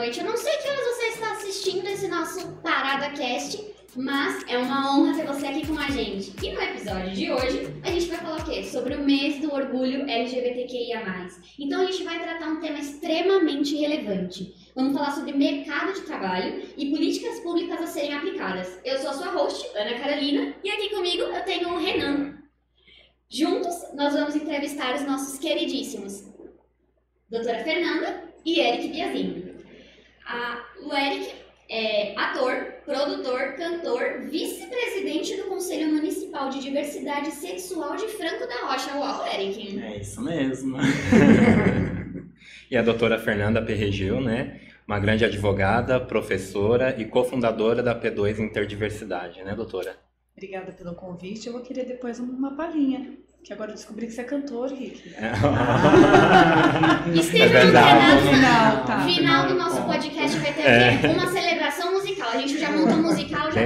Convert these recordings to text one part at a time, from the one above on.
noite. Eu não sei que horas você está assistindo esse nosso Parada Cast, mas é uma honra ter você aqui com a gente. E no episódio de hoje, a gente vai falar o quê? Sobre o mês do orgulho LGBTQIA+. Então a gente vai tratar um tema extremamente relevante. Vamos falar sobre mercado de trabalho e políticas públicas a serem aplicadas. Eu sou a sua host, Ana Carolina, e aqui comigo eu tenho o Renan. Juntos, nós vamos entrevistar os nossos queridíssimos Doutora Fernanda e Eric Biazin. O Eric é ator, produtor, cantor, vice-presidente do Conselho Municipal de Diversidade Sexual de Franco da Rocha. Uau, Eric! É isso mesmo. E a doutora Fernanda Perregeu, né? Uma grande advogada, professora e cofundadora da P2 Interdiversidade, né, doutora? Obrigada pelo convite. Eu vou querer depois uma palhinha, que agora eu descobri que você é cantor, Rick. Esteja no final do nosso podcast vai ter uma celebração musical. A gente já monta um musical, já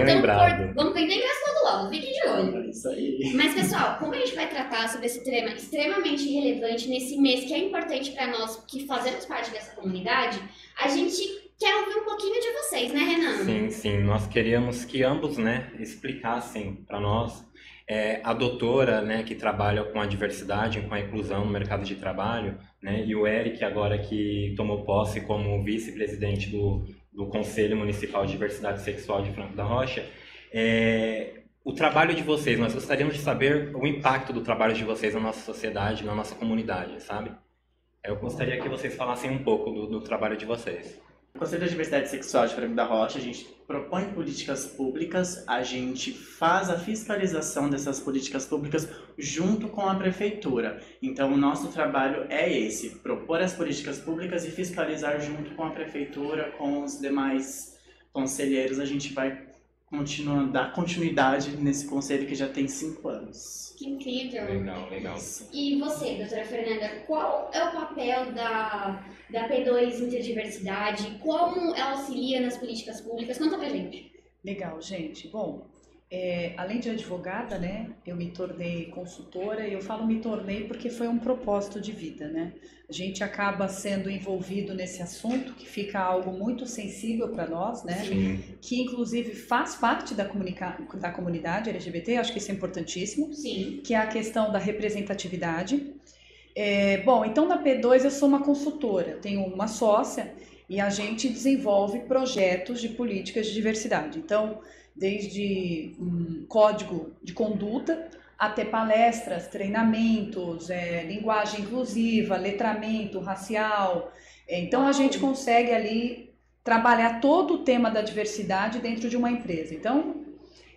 vamos vender ingresso todo logo, fiquem de olho. É isso aí. Mas, pessoal, como a gente vai tratar sobre esse tema extremamente relevante nesse mês, que é importante para nós que fazemos parte dessa comunidade, a gente quer ouvir um pouquinho de vocês, né, Renan? Sim. Nós queríamos que ambos, né, explicassem para nós. A doutora, né, que trabalha com a diversidade, com a inclusão no mercado de trabalho, né, e o Eric, agora que tomou posse como vice-presidente do Conselho Municipal de Diversidade Sexual de Franco da Rocha, o trabalho de vocês, nós gostaríamos de saber o impacto do trabalho de vocês na nossa sociedade, na nossa comunidade, sabe? Eu gostaria que vocês falassem um pouco do trabalho de vocês. No Conselho de Diversidade Sexual de Franco da Rocha, a gente propõe políticas públicas, a gente faz a fiscalização dessas políticas públicas junto com a prefeitura. Então, o nosso trabalho é esse, propor as políticas públicas e fiscalizar junto com a prefeitura, com os demais conselheiros. A gente vai dar continuidade nesse conselho que já tem 5 anos. Que incrível! Legal. E você, doutora Fernanda, qual é o papel da P2 Interdiversidade? Como ela auxilia nas políticas públicas? Conta pra gente. Legal, gente. Bom, além de advogada, né, eu me tornei consultora, e eu falo me tornei porque foi um propósito de vida, né? A gente acaba sendo envolvido nesse assunto, que fica algo muito sensível para nós, né? Sim. Que inclusive faz parte da comunidade LGBT, acho que isso é importantíssimo. Sim. Que é a questão da representatividade. Bom, então na P2 eu sou uma consultora, tenho uma sócia e a gente desenvolve projetos de políticas de diversidade. Então, desde um código de conduta até palestras, treinamentos, linguagem inclusiva, letramento racial. Então a gente consegue ali trabalhar todo o tema da diversidade dentro de uma empresa. Então,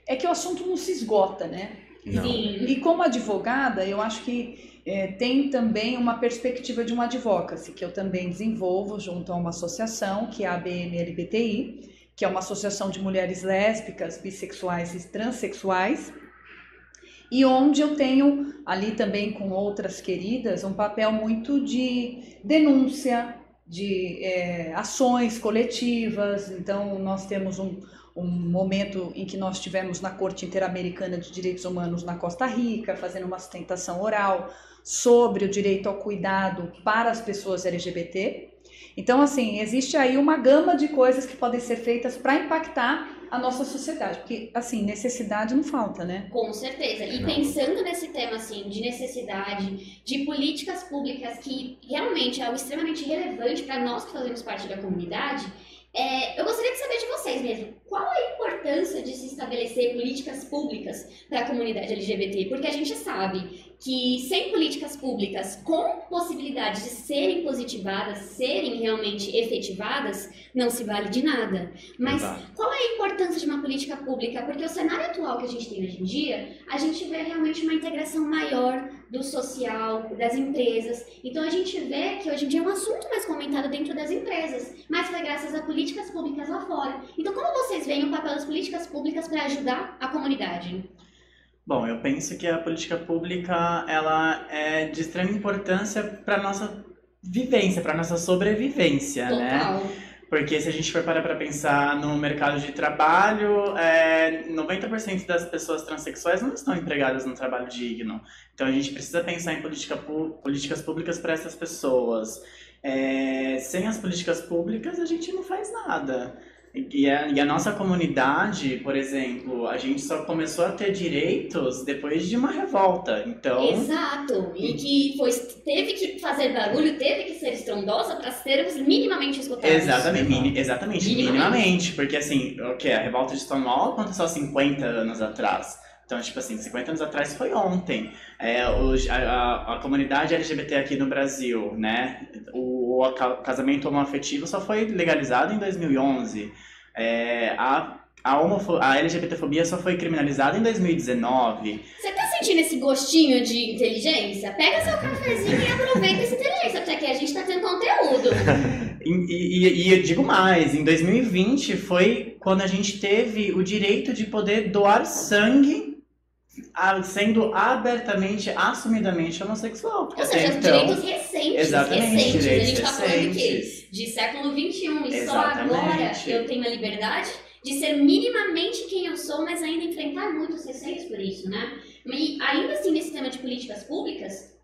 é que o assunto não se esgota, né? Não. Sim. E como advogada, eu acho que tem também uma perspectiva de uma advocacy, que eu também desenvolvo junto a uma associação, que é a ABM LBTI, que é uma associação de mulheres lésbicas, bissexuais e transexuais, e onde eu tenho ali também com outras queridas um papel muito de denúncia, de ações coletivas. Então nós temos um momento em que nós estivemos na Corte Interamericana de Direitos Humanos na Costa Rica, fazendo uma sustentação oral sobre o direito ao cuidado para as pessoas LGBT. Então, assim, existe aí uma gama de coisas que podem ser feitas para impactar a nossa sociedade, porque, assim, necessidade não falta, né? Com certeza. E pensando nesse tema, assim, de necessidade, de políticas públicas que realmente é algo extremamente relevante para nós que fazemos parte da comunidade, eu gostaria de saber de vocês mesmo, qual a importância de se estabelecer políticas públicas para a comunidade LGBT? Porque a gente sabe que sem políticas públicas com possibilidade de serem positivadas, serem realmente efetivadas, não se vale de nada. Mas qual é a importância de uma política pública? Porque o cenário atual que a gente tem hoje em dia, a gente vê realmente uma integração maior do social, das empresas. Então a gente vê que hoje em dia é um assunto mais comentado dentro das empresas, mas foi graças a políticas públicas lá fora. Então como vocês veem o papel das políticas públicas para ajudar a comunidade? Bom, eu penso que a política pública ela é de extrema importância para a nossa vivência, para a nossa sobrevivência, Total. né? Porque se a gente for parar para pensar no mercado de trabalho, 90% das pessoas transexuais não estão empregadas no trabalho digno. Então a gente precisa pensar em políticas públicas para essas pessoas. sem as políticas públicas a gente não faz nada. E a nossa comunidade, por exemplo, a gente só começou a ter direitos depois de uma revolta. Então, Exato. E que teve que fazer barulho, teve que ser estrondosa para sermos minimamente escutados. exatamente, minimamente. Porque assim, a revolta de Stonewall aconteceu há 50 anos atrás. Então, tipo assim, 50 anos atrás foi ontem. A comunidade LGBT aqui no Brasil, né? O casamento homoafetivo só foi legalizado em 2011. A LGBTfobia só foi criminalizada em 2019. Você tá sentindo esse gostinho de inteligência? Pega seu cafezinho e aproveita essa inteligência, porque aqui a gente tá tendo conteúdo. E eu digo mais, em 2020 foi quando a gente teve o direito de poder doar sangue sendo abertamente, assumidamente homossexual. Ou seja, direitos recentes. Exatamente, recentes. direitos A gente tá falando de quê? recentes. De século XXI. E Exatamente. só agora eu tenho a liberdade de ser minimamente quem eu sou, mas ainda enfrentar muitos receios por isso, né? E ainda assim, nesse tema de políticas públicas,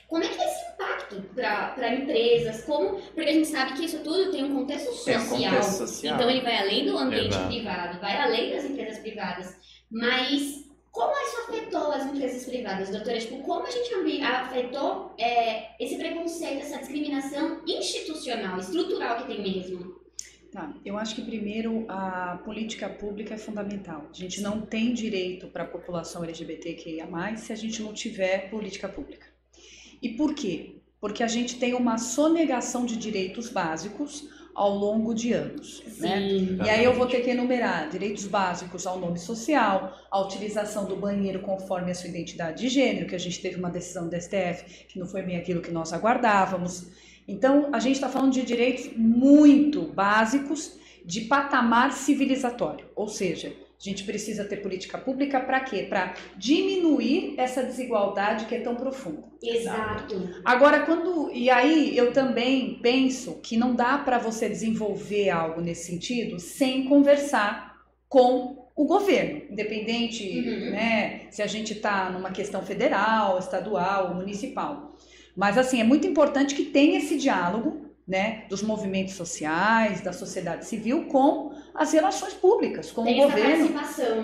como é que é esse impacto para empresas? Porque a gente sabe que isso tudo tem um contexto social. Então ele vai além do ambiente privado, vai além das empresas privadas. Mas como isso afetou as empresas privadas, doutora? Tipo, como a gente afetou esse preconceito, essa discriminação institucional, estrutural que tem mesmo? Tá, eu acho que primeiro a política pública é fundamental. A gente não tem direito para a população LGBTQIA+, se a gente não tiver política pública. E por quê? Porque a gente tem uma sonegação de direitos básicos ao longo de anos, né? E aí eu vou ter que enumerar direitos básicos ao nome social, a utilização do banheiro conforme a sua identidade de gênero, que a gente teve uma decisão do STF que não foi bem aquilo que nós aguardávamos. Então, a gente está falando de direitos muito básicos de patamar civilizatório, ou seja, a gente precisa ter política pública para quê? Para diminuir essa desigualdade que é tão profunda. Exato. Agora, e aí eu também penso que não dá para você desenvolver algo nesse sentido sem conversar com o governo, independente, né, se a gente está numa questão federal, estadual, municipal. Mas assim, é muito importante que tenha esse diálogo, né, dos movimentos sociais, da sociedade civil com as relações públicas, com o governo.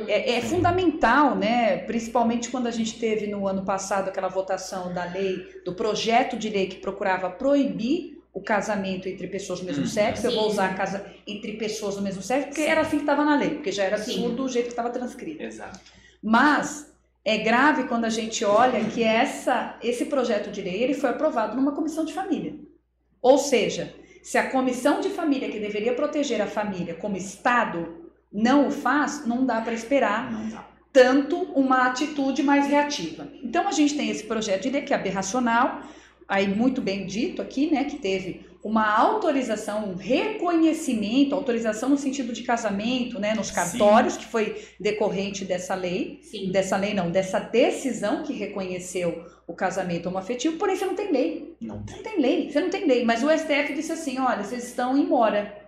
É fundamental, né, principalmente quando a gente teve no ano passado aquela votação da lei, do projeto de lei que procurava proibir o casamento entre pessoas do mesmo sexo. Eu vou usar entre pessoas do mesmo sexo, porque era assim que estava na lei, porque já era absurdo o jeito que estava transcrito. Exato. Mas é grave quando a gente olha que esse projeto de lei ele foi aprovado numa comissão de família. Ou seja, se a comissão de família, que deveria proteger a família como Estado, não o faz, não dá para esperar tanto uma atitude mais reativa. Então a gente tem esse projeto de lei que é aberracional, aí muito bem dito aqui, né, que teve uma autorização, um reconhecimento, autorização no sentido de casamento, né, nos cartórios, que foi decorrente dessa lei, dessa decisão que reconheceu o casamento homoafetivo, porém você não tem lei. Você não tem lei, mas o STF disse assim, olha, vocês estão em mora.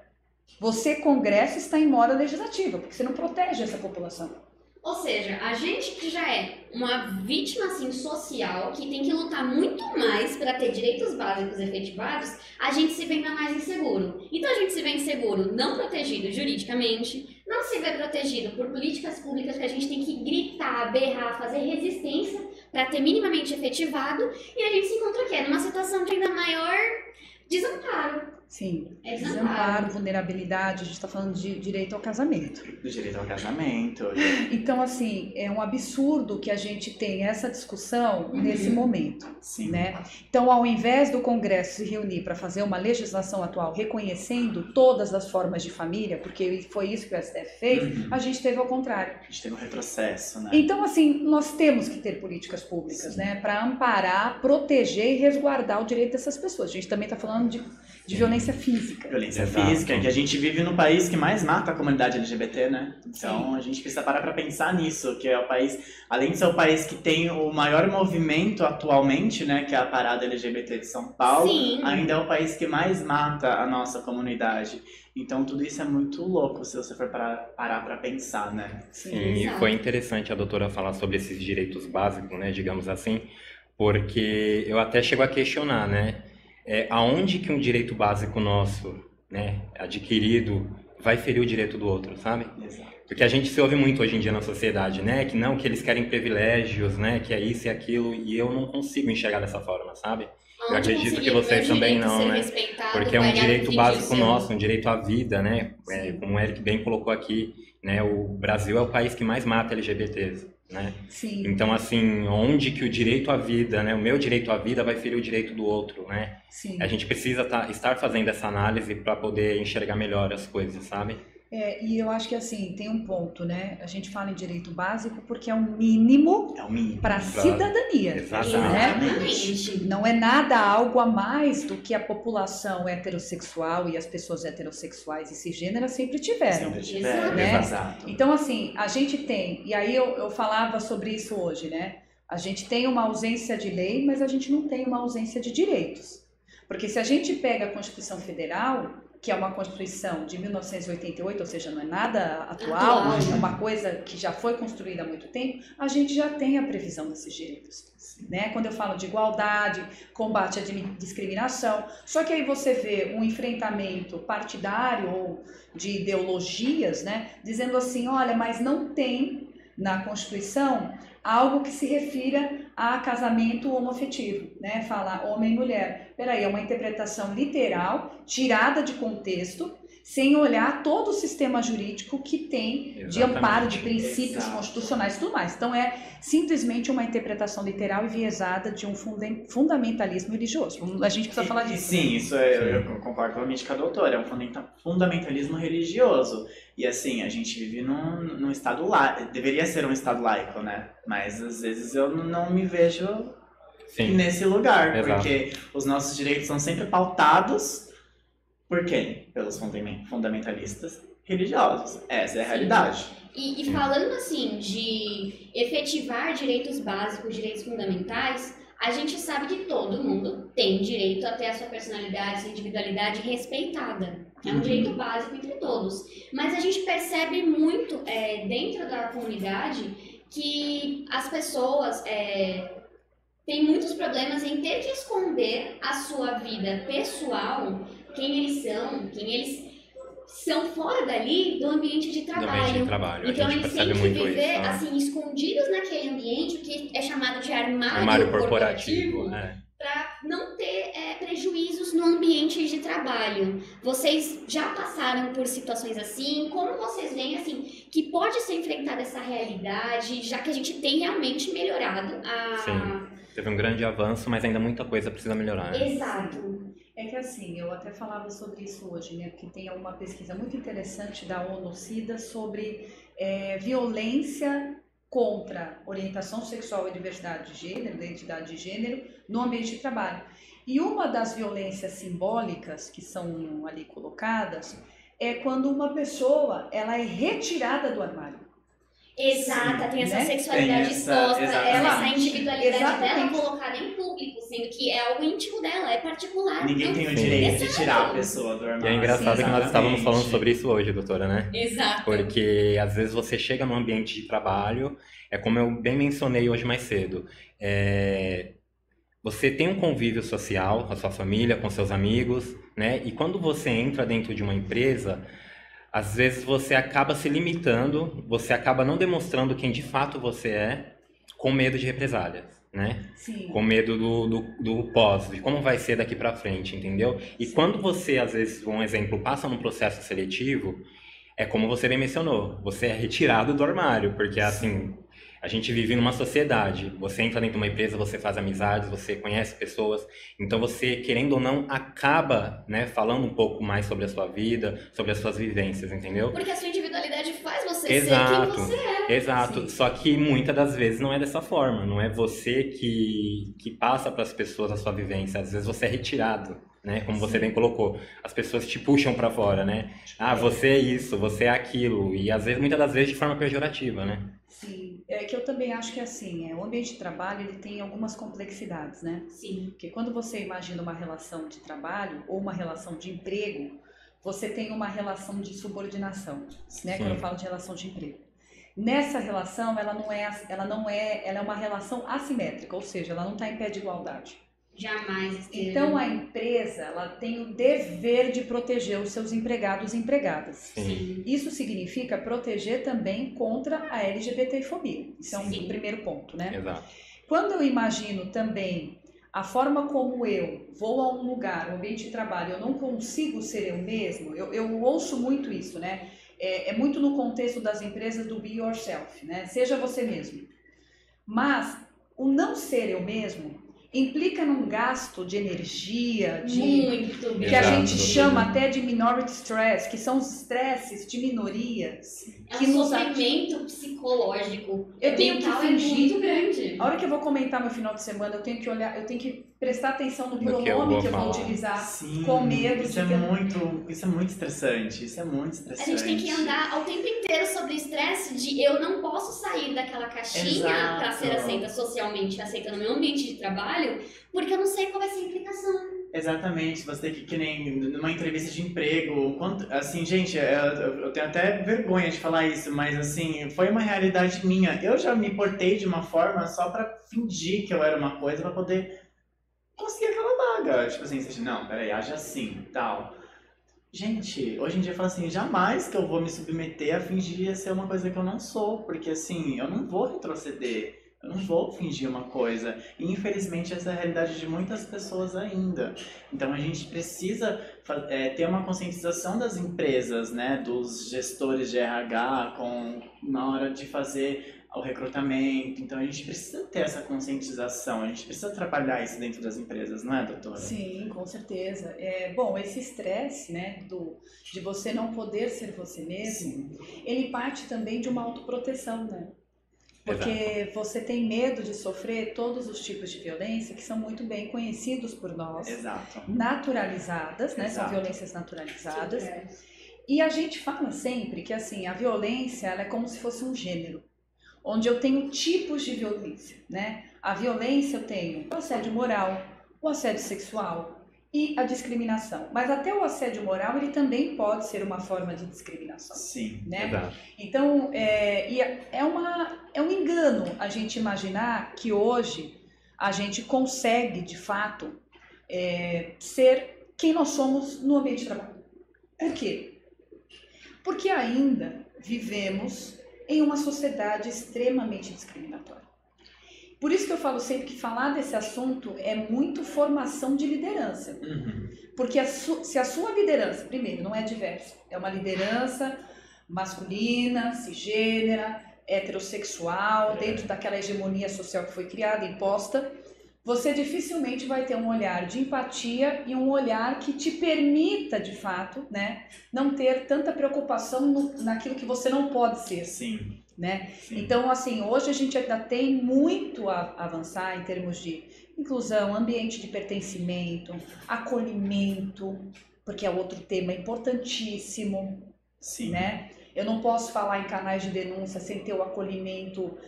Você, Congresso, está em mora legislativa, porque você não protege essa população. Ou seja, a gente que já é uma vítima assim, social, que tem que lutar muito mais para ter direitos básicos efetivados, a gente se vê ainda mais inseguro. Então a gente se vê inseguro, não protegido juridicamente, não se vê protegido por políticas públicas que a gente tem que gritar, berrar, fazer resistência para ter minimamente efetivado, e a gente se encontra aqui numa situação de ainda maior desamparo. Sim, desamparo, vulnerabilidade, a gente está falando de direito ao casamento. Do direito ao casamento. Então, assim, é um absurdo que a gente tenha essa discussão nesse momento, né? Então, ao invés do Congresso se reunir para fazer uma legislação atual reconhecendo todas as formas de família, porque foi isso que o STF fez, a gente teve ao contrário. A gente teve um retrocesso, né? Então, assim, nós temos que ter políticas públicas, né? Para amparar, proteger e resguardar o direito dessas pessoas. A gente também está falando de violência física. Violência física, que a gente vive no país que mais mata a comunidade LGBT, né? Então a gente precisa parar para pensar nisso, que é o país, além de ser o país que tem o maior movimento atualmente, né, que é a Parada LGBT de São Paulo, ainda é o país que mais mata a nossa comunidade. Então tudo isso é muito louco se você for parar para pensar, né? Sim, e foi interessante a doutora falar sobre esses direitos básicos, né, digamos assim, porque eu até chego a questionar, né? aonde que um direito básico nosso, né, adquirido, vai ferir o direito do outro, sabe? Exato. Porque a gente se ouve muito hoje em dia na sociedade, né, que não, que eles querem privilégios, né, que é isso e aquilo, e eu não consigo enxergar dessa forma, sabe? Eu Onde acredito que conseguir vocês meu também direito não, ser né? respeitado, Porque é um vai direito pedir básico o seu. nosso, um direito à vida, né? Sim. Como o Eric bem colocou aqui, né? O Brasil é o país que mais mata LGBTs, né? Sim. Então, assim, onde que o direito à vida, né? O meu direito à vida vai ferir o direito do outro, né? Sim. A gente precisa estar fazendo essa análise para poder enxergar melhor as coisas, sabe? E eu acho que assim, tem um ponto, né? A gente fala em direito básico porque é um mínimo É o mínimo. para a cidadania. Exatamente. Não é nada algo a mais do que a população heterossexual e as pessoas heterossexuais e cisgêneras sempre tiveram. Sempre tiveram, né? Exato. Então, assim, a gente tem, e aí eu falava sobre isso hoje, né? A gente tem uma ausência de lei, mas a gente não tem uma ausência de direitos. Porque se a gente pega a Constituição Federal, que é uma Constituição de 1988, ou seja, não é nada atual, é uma coisa que já foi construída há muito tempo, a gente já tem a previsão desses direitos. Né? Quando eu falo de igualdade, combate à discriminação, só que aí você vê um enfrentamento partidário ou de ideologias, né, dizendo assim, olha, mas não tem na Constituição algo que se refira a casamento homoafetivo, né? Falar homem e mulher. Peraí, é uma interpretação literal, tirada de contexto, sem olhar todo o sistema jurídico que tem de amparo de princípios constitucionais e tudo mais. Então é simplesmente uma interpretação literal e viesada de um fundamentalismo religioso. A gente precisa falar disso. Sim, isso eu concordo totalmente com a doutora, é um fundamentalismo religioso. E assim, a gente vive num estado laico, deveria ser um estado laico, né? Mas às vezes eu não me vejo nesse lugar, porque os nossos direitos são sempre pautados por quem? Pelos fundamentalistas religiosos. Essa é a realidade. E falando assim de efetivar direitos básicos, direitos fundamentais, a gente sabe que todo mundo tem direito a ter a sua personalidade, sua individualidade respeitada. É um direito básico entre todos. Mas a gente percebe muito dentro da comunidade que as pessoas têm muitos problemas em ter que esconder a sua vida pessoal, quem eles são fora dali do ambiente de trabalho. Do ambiente de trabalho. Então eles têm que viver isso, assim, escondidos naquele ambiente, que é chamado de armário corporativo. Para não ter prejuízos no ambiente de trabalho. Vocês já passaram por situações assim? Como vocês veem assim que pode ser enfrentada essa realidade, já que a gente tem realmente melhorado a... Sim, teve um grande avanço, mas ainda muita coisa precisa melhorar. Né? Exato. É que assim, eu até falava sobre isso hoje, né? Porque tem uma pesquisa muito interessante da ONU-CIDA sobre violência contra orientação sexual e diversidade de gênero, identidade de gênero, no ambiente de trabalho. E uma das violências simbólicas que são ali colocadas é quando uma pessoa ela é retirada do armário. Exata, tem essa sexualidade exposta, essa individualidade dela colocada em público, sendo que é algo íntimo dela, é particular. Ninguém tem o direito de tirar a pessoa do armário. E é engraçado que nós estávamos falando sobre isso hoje, doutora, né? Exato. Porque às vezes você chega num ambiente de trabalho, como eu bem mencionei hoje mais cedo, você tem um convívio social com a sua família, com seus amigos, né? E quando você entra dentro de uma empresa, às vezes você acaba se limitando, você acaba não demonstrando quem de fato você é, com medo de represálias, né? Sim. Com medo do pós, de como vai ser daqui pra frente, entendeu? E quando você, às vezes, um exemplo, passa num processo seletivo, é como você bem mencionou, você é retirado do armário, porque assim... A gente vive numa sociedade, você entra dentro de uma empresa, você faz amizades, você conhece pessoas, então você, querendo ou não, acaba, né, falando um pouco mais sobre a sua vida, sobre as suas vivências, entendeu? Porque a sua individualidade faz você ser quem você é. Exato, Sim. Só que muitas das vezes não é dessa forma, não é você que passa para as pessoas a sua vivência, às vezes você é retirado, né, como você bem colocou, as pessoas te puxam para fora, né, você é isso, você é aquilo, e às vezes, muitas das vezes de forma pejorativa, né. Sim, é que eu também acho que assim, o ambiente de trabalho ele tem algumas complexidades, né? Sim. Porque quando você imagina uma relação de trabalho ou uma relação de emprego, você tem uma relação de subordinação, né? Quando eu falo de relação de emprego. Nessa relação, ela é uma relação assimétrica, ou seja, ela não está em pé de igualdade. Jamais esteja. Então a empresa ela tem o dever de proteger os seus empregados e empregadas. Sim. Isso significa proteger também contra a LGBTfobia. Isso é um Sim. primeiro ponto, né? Exato. Quando eu imagino também a forma como eu vou a um lugar, um ambiente de trabalho, eu não consigo ser eu mesmo, eu ouço muito isso, né? É muito no contexto das empresas do be yourself, né? Seja você mesmo. Mas o não ser eu mesmo implica num gasto de energia, Muito que a Exato, gente doutora. chama até de minority stress, que são os estresses de minorias. É que um nos sofrimento psicológico. Eu tenho que mental fingir. É muito grande. A hora que eu vou comentar meu final de semana, eu tenho que olhar, eu tenho que prestar atenção no que eu pronome vou que eu vou falar. utilizar, Sim, com medo isso de é ter... muito estressante. Isso é muito A estressante. gente tem que andar ao tempo inteiro sobre o estresse de eu não posso sair daquela caixinha Exato. para ser aceita socialmente, aceita no meu ambiente de trabalho, porque eu não sei qual vai ser a implicação. Exatamente, você tem que nem numa entrevista de emprego, assim, gente, eu tenho até vergonha de falar isso, mas assim, foi uma realidade minha. Eu já me portei de uma forma só pra fingir que eu era uma coisa pra poder conseguir aquela vaga. Tipo assim, você, não, peraí, age assim, tal. Gente, hoje em dia eu falo assim, jamais que eu vou me submeter a fingir ser uma coisa que eu não sou, porque assim, eu não vou retroceder. Eu não vou fingir uma coisa. E infelizmente essa é a realidade de muitas pessoas ainda. Então a gente precisa ter uma conscientização das empresas, né, dos gestores de RH na hora de fazer o recrutamento. Então a gente precisa ter essa conscientização, a gente precisa trabalhar isso dentro das empresas, não é, doutora? Sim, com certeza. Bom, esse estresse, né, de você não poder ser você mesmo, Sim. ele parte também de uma autoproteção, né? Porque você tem medo de sofrer todos os tipos de violência que são muito bem conhecidos por nós, Exato. naturalizadas, né? São Exato. violências naturalizadas. E a gente fala sempre que assim, a violência ela é como se fosse um gênero, onde eu tenho tipos de violência, né? A violência eu tenho o assédio moral, o assédio sexual e a discriminação. Mas até o assédio moral ele também pode ser uma forma de discriminação, Sim. né? Exato. Então, é um engano a gente imaginar que hoje a gente consegue, de fato, ser quem nós somos no ambiente de trabalho. Por quê? Porque ainda vivemos em uma sociedade extremamente discriminatória. Por isso que eu falo sempre que falar desse assunto é muito formação de liderança. Uhum. Porque se a sua liderança, primeiro, não é diversa, é uma liderança masculina, cisgênera, heterossexual, dentro daquela hegemonia social que foi criada, imposta, você dificilmente vai ter um olhar de empatia e um olhar que te permita, de fato, né, não ter tanta preocupação naquilo que você não pode ser. Sim. Né? Sim. Então, assim, hoje a gente ainda tem muito a avançar em termos de inclusão, ambiente de pertencimento, acolhimento, porque é outro tema importantíssimo, Sim. né? Eu não posso falar em canais de denúncia sem ter o acolhimento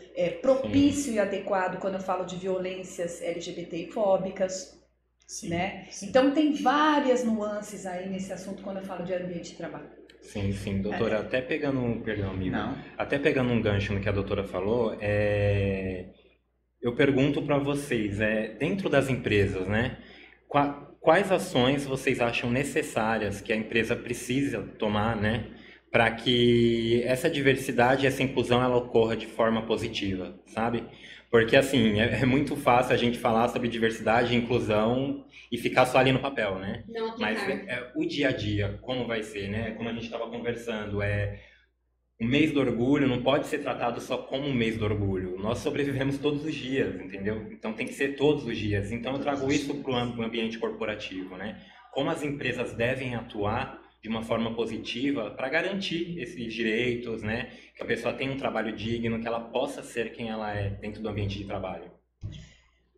propício e adequado quando eu falo de violências LGBTfóbicas, Sim. né? Sim. Então, tem várias nuances aí nesse assunto quando eu falo de ambiente de trabalho. Sim, doutora, até pegando, perdão, amigo, Não. até pegando um gancho no que a doutora falou, eu pergunto para vocês, dentro das empresas, né, quais ações vocês acham necessárias que a empresa precisa tomar, né, para que essa diversidade e essa inclusão ela ocorra de forma positiva, sabe? Porque, assim, é muito fácil a gente falar sobre diversidade e inclusão e ficar só ali no papel, né? Não aplicar. Mas o dia a dia, como vai ser, né? Como a gente estava conversando, o mês do orgulho não pode ser tratado só como um mês do orgulho. Nós sobrevivemos todos os dias, entendeu? Então tem que ser todos os dias. Então eu trago isso para o ambiente corporativo, né? Como as empresas devem atuar de uma forma positiva para garantir esses direitos, né? Que a pessoa tenha um trabalho digno, que ela possa ser quem ela é dentro do ambiente de trabalho.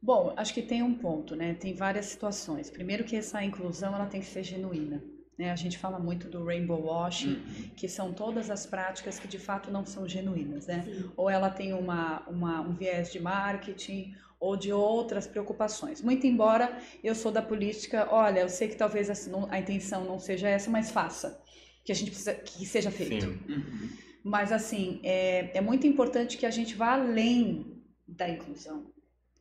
Bom, acho que tem um ponto, né? Tem várias situações. Primeiro que essa inclusão ela tem que ser genuína, né? A gente fala muito do rainbow washing, que são todas as práticas que de fato não são genuínas, né? Sim. Ou ela tem um viés de marketing ou de outras preocupações. Muito embora eu sou da política, olha, eu sei que talvez a intenção não seja essa, mas faça, que a gente precisa que seja feito. Sim. Uhum. Mas assim, é muito importante que a gente vá além da inclusão.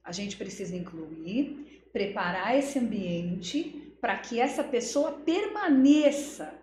A gente precisa incluir, preparar esse ambiente para que essa pessoa permaneça.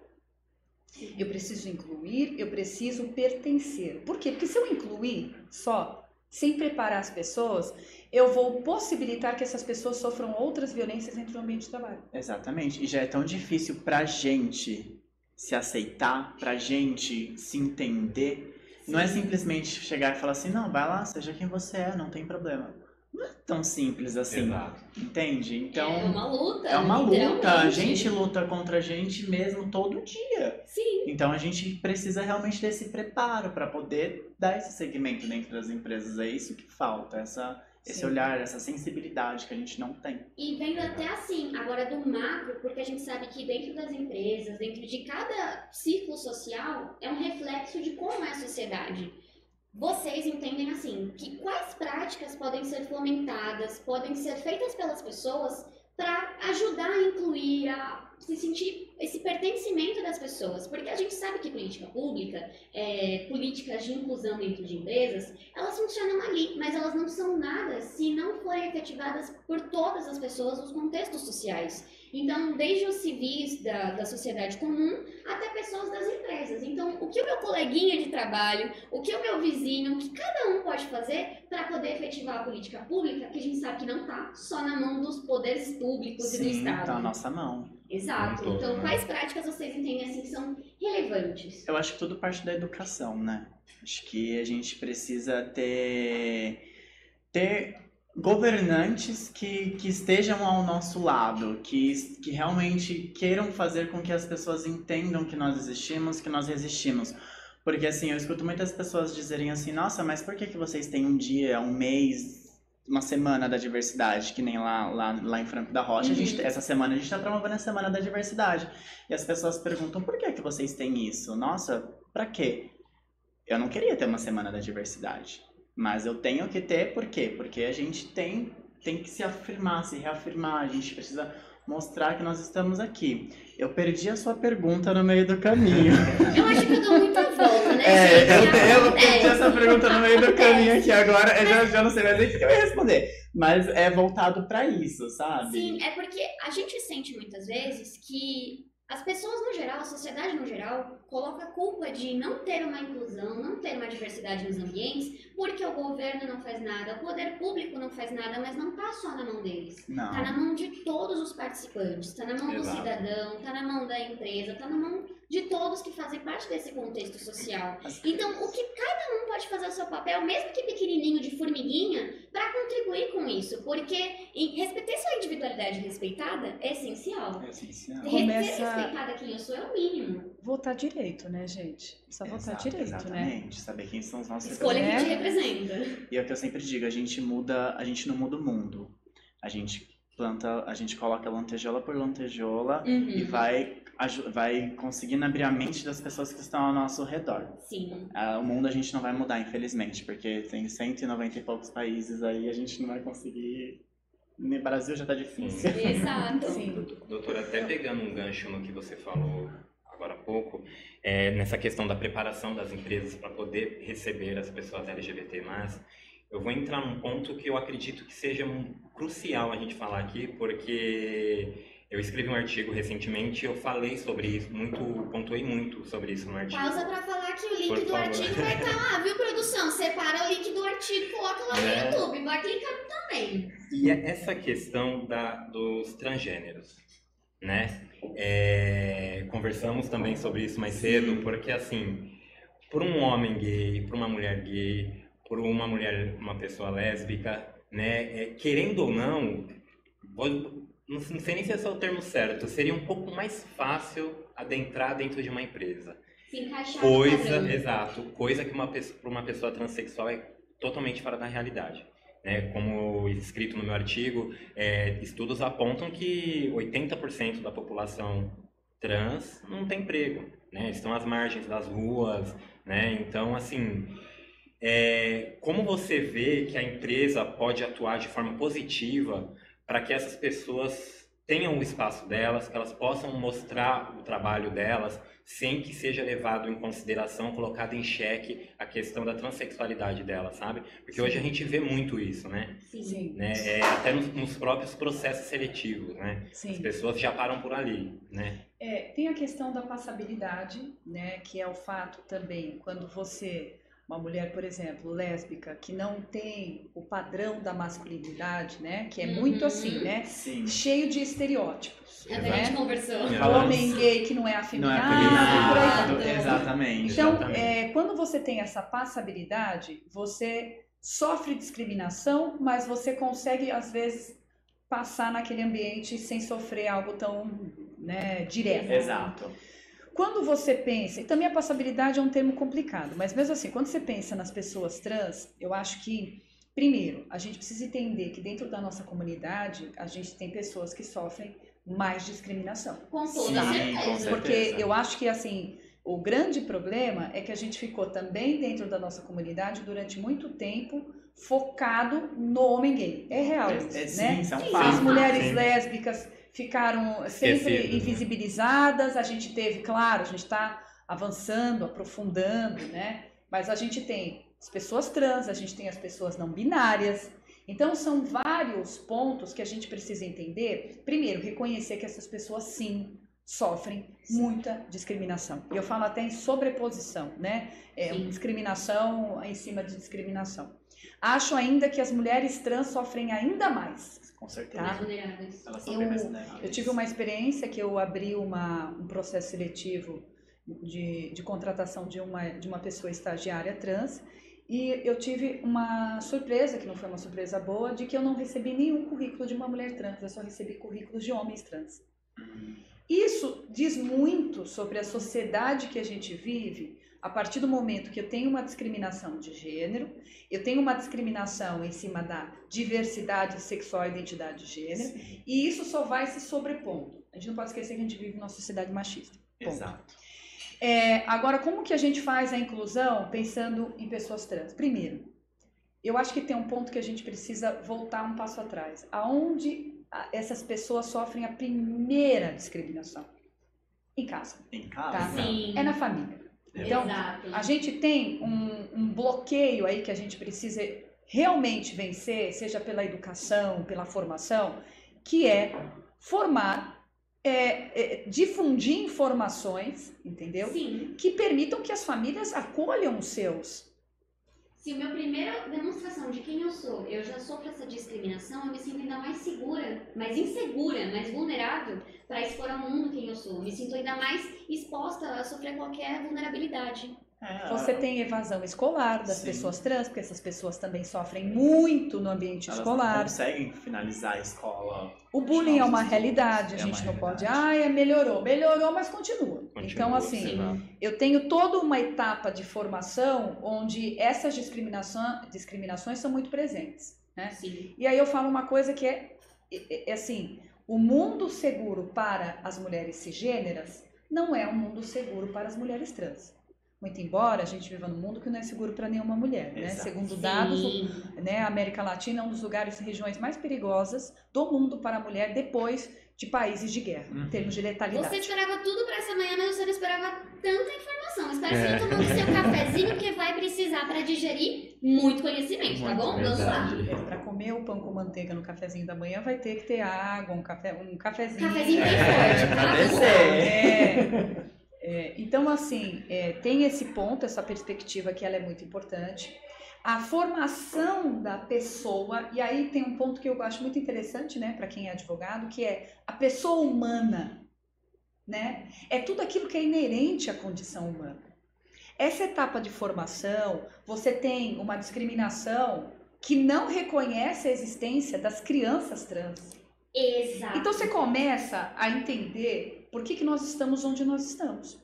Eu preciso incluir, eu preciso pertencer. Por quê? Porque se eu incluir só, sem preparar as pessoas, eu vou possibilitar que essas pessoas sofram outras violências dentro do ambiente de trabalho. Exatamente. E já é tão difícil pra gente se aceitar, pra gente se entender. Não é simplesmente chegar e falar assim, não, vai lá, seja quem você é, não tem problema. Não é tão simples assim, Exato. entende? Então, É uma luta. é uma luta. A literalmente. gente luta contra a gente mesmo todo dia. Sim. Então a gente precisa realmente desse preparo para poder dar esse segmento dentro das empresas. É isso que falta, esse Sim. olhar, essa sensibilidade que a gente não tem. E vendo até assim, agora do macro, porque a gente sabe que dentro das empresas, dentro de cada círculo social, é um reflexo de como é a sociedade. Vocês entendem assim, que quais práticas podem ser fomentadas, podem ser feitas pelas pessoas para ajudar a incluir, a se sentir esse pertencimento das pessoas. Porque a gente sabe que política pública, políticas de inclusão dentro de empresas, elas funcionam ali, mas elas não são nada se não forem efetivadas por todas as pessoas nos contextos sociais. Então, desde os civis da sociedade comum até pessoas das empresas. Então, o que o meu coleguinha de trabalho, o que o meu vizinho, o que cada um pode fazer para poder efetivar a política pública, que a gente sabe que não está só na mão dos poderes públicos e do Sim, Estado. tá na nossa mão. Exato. Todo, Então, né? quais práticas vocês entendem assim que são relevantes? Eu acho que tudo parte da educação, né? Acho que a gente precisa ter governantes que estejam ao nosso lado, que realmente queiram fazer com que as pessoas entendam que nós existimos, que nós resistimos. Porque assim, eu escuto muitas pessoas dizerem assim, nossa, mas por que vocês têm um dia, um mês, uma semana da diversidade, que nem lá em Franco da Rocha, essa semana a gente está promovendo a Semana da Diversidade. E as pessoas perguntam, por que vocês têm isso? Nossa, pra quê? Eu não queria ter uma Semana da Diversidade. Mas eu tenho que ter, por quê? Porque a gente tem que se afirmar, se reafirmar, a gente precisa mostrar que nós estamos aqui. Eu perdi a sua pergunta no meio do caminho. Eu acho que eu dou muita volta, né, gente? Eu perdi essa pergunta no meio do caminho aqui agora, eu já não sei mais nem o que eu ia responder. Mas é voltado pra isso, sabe? Sim, é porque a gente sente muitas vezes que as pessoas no geral, a sociedade no geral, coloca a culpa de não ter uma inclusão, não ter uma diversidade nos ambientes, porque o governo não faz nada, o poder público não faz nada, mas não tá só na mão deles. Não. Tá na mão de todos os participantes, tá na mão do Exato. cidadão, tá na mão da empresa, tá na mão de todos que fazem parte desse contexto social. Então, o que cada um pode fazer o seu papel, mesmo que pequenininho, de formiguinha, para contribuir com isso, porque ter sua individualidade respeitada é essencial. É essencial. Ser Começa- respeitada quem eu sou é o mínimo. Votar direito, né, gente? Precisa votar direito, né? Exatamente, saber quem são os nossos Escolha quem te representantes. representa. E é o que eu sempre digo, a gente não muda o mundo. A gente coloca lantejola por lantejola e Uhum. vai conseguindo abrir a mente das pessoas que estão ao nosso redor. Sim. O mundo a gente não vai mudar, infelizmente, porque tem 190 e poucos países aí, a gente não vai conseguir. No Brasil já tá difícil. Exato. Sim. Doutora, até pegando um gancho no que você falou agora há pouco, nessa questão da preparação das empresas para poder receber as pessoas LGBT+, eu vou entrar num ponto que eu acredito que seja crucial a gente falar aqui, porque eu escrevi um artigo recentemente e eu falei sobre isso, pontuei muito sobre isso no artigo. Pausa pra falar que o link Por do favor. artigo vai estar lá, viu, produção? Separa o link do artigo, coloca lá no Né? YouTube, vai clicar também. E é essa questão dos transgêneros, né? Conversamos também sobre isso mais cedo, porque assim, por um homem gay, por uma mulher gay, por uma pessoa lésbica, né? Querendo ou não, não sei nem se esse é o termo certo, seria um pouco mais fácil adentrar dentro de uma empresa. Se encaixar no padrão. Exato, coisa que para uma pessoa transexual é totalmente fora da realidade. Né? Como escrito no meu artigo, estudos apontam que 80% da população trans não tem emprego, né? Estão às margens das ruas, né? Então, assim, como você vê que a empresa pode atuar de forma positiva para que essas pessoas tenham o espaço delas, que elas possam mostrar o trabalho delas, sem que seja levado em consideração, colocado em xeque a questão da transexualidade delas, sabe? Porque hoje a gente vê muito isso, né? Sim. Né? Até nos próprios processos seletivos, né? Sim. As pessoas já param por ali, né? Tem a questão da passabilidade, né? Que é o fato também, quando você, uma mulher, por exemplo, lésbica, que não tem o padrão da masculinidade, né? Que é muito assim, né? Sim. Cheio de estereótipos. Até a né? gente conversou. Homem gay que não é Não é afeminado, afeminado, por aí vai. exatamente. Então, Exatamente. quando você tem essa passabilidade, você sofre discriminação, mas você consegue, às vezes, passar naquele ambiente sem sofrer algo tão, né, direto. Exato. Quando você pensa, e também a passabilidade é um termo complicado, mas mesmo assim, quando você pensa nas pessoas trans, eu acho que, primeiro, a gente precisa entender que dentro da nossa comunidade, a gente tem pessoas que sofrem mais discriminação. Com toda Sim, certeza. com certeza. Porque eu acho que, assim, o grande problema é que a gente ficou também dentro da nossa comunidade durante muito tempo focado no homem gay. É real isso, né? Sim, isso é um Sim. As fato. mulheres Sim. lésbicas ficaram sempre Esquecidas, né? invisibilizadas, a gente teve, claro, a gente está avançando, aprofundando, né? Mas a gente tem as pessoas trans, a gente tem as pessoas não binárias. Então, são vários pontos que a gente precisa entender. Primeiro, reconhecer que essas pessoas, sim, sofrem muita discriminação. E eu falo até em sobreposição, né? Sim. Discriminação em cima de discriminação. Acho ainda que as mulheres trans sofrem ainda mais. Com certeza. Mais vulneráveis. Elas são bem mais vulneráveis. Eu tive uma experiência que eu abri um processo seletivo de contratação de uma pessoa estagiária trans, e eu tive uma surpresa, que não foi uma surpresa boa, de que eu não recebi nenhum currículo de uma mulher trans, eu só recebi currículos de homens trans. Isso diz muito sobre a sociedade que a gente vive, a partir do momento que eu tenho uma discriminação de gênero, eu tenho uma discriminação em cima da diversidade sexual e identidade de gênero, e isso só vai se sobrepondo. A gente não pode esquecer que a gente vive numa sociedade machista. Ponto. Exato. Agora, como que a gente faz a inclusão pensando em pessoas trans? Primeiro, eu acho que tem um ponto que a gente precisa voltar um passo atrás. Aonde essas pessoas sofrem a primeira discriminação? Em casa. Em casa. Tá? Sim. É na família. Então, Exato. a gente tem um bloqueio aí que a gente precisa realmente vencer, seja pela educação, pela formação, que é formar, difundir informações, entendeu? Sim. Que permitam que as famílias acolham os seus. Se a minha primeira demonstração de quem eu sou, eu já sofro essa discriminação, eu me sinto ainda mais segura, mais insegura, mais vulnerável para expor ao mundo quem eu sou. Eu me sinto ainda mais exposta a sofrer qualquer vulnerabilidade. Você tem evasão escolar das Sim. pessoas trans, porque essas pessoas também sofrem muito no ambiente Elas escolar. não conseguem finalizar a escola. O bullying é uma Nossa, realidade, a é gente uma não pode, realidade. melhorou, mas continua. Então, assim, exato. eu tenho toda uma etapa de formação onde essas discriminações são muito presentes, né? Sim. E aí eu falo uma coisa que é assim, o mundo seguro para as mulheres cisgêneras não é um mundo seguro para as mulheres trans. Muito embora a gente viva num mundo que não é seguro para nenhuma mulher, né? Exato. Segundo dados, Sim. né, a América Latina é um dos lugares e regiões mais perigosas do mundo para a mulher depois de países de guerra, em termos de letalidade. Você esperava tudo para essa manhã, mas você não esperava tanta informação. Espero que você tenha tomado seu cafezinho, porque vai precisar para digerir muito conhecimento, tá bom? Vamos lá. Para comer o pão com manteiga no cafezinho da manhã vai ter que ter água, um cafezinho. Cafezinho bem forte, tá? Pra Vamos lá. descer. Então, assim, tem esse ponto, essa perspectiva que ela é muito importante. A formação da pessoa, e aí tem um ponto que eu acho muito interessante, né, para quem é advogado, que é a pessoa humana, né? É tudo aquilo que é inerente à condição humana. Essa etapa de formação, você tem uma discriminação que não reconhece a existência das crianças trans. Exato. Então você começa a entender por que nós estamos onde nós estamos.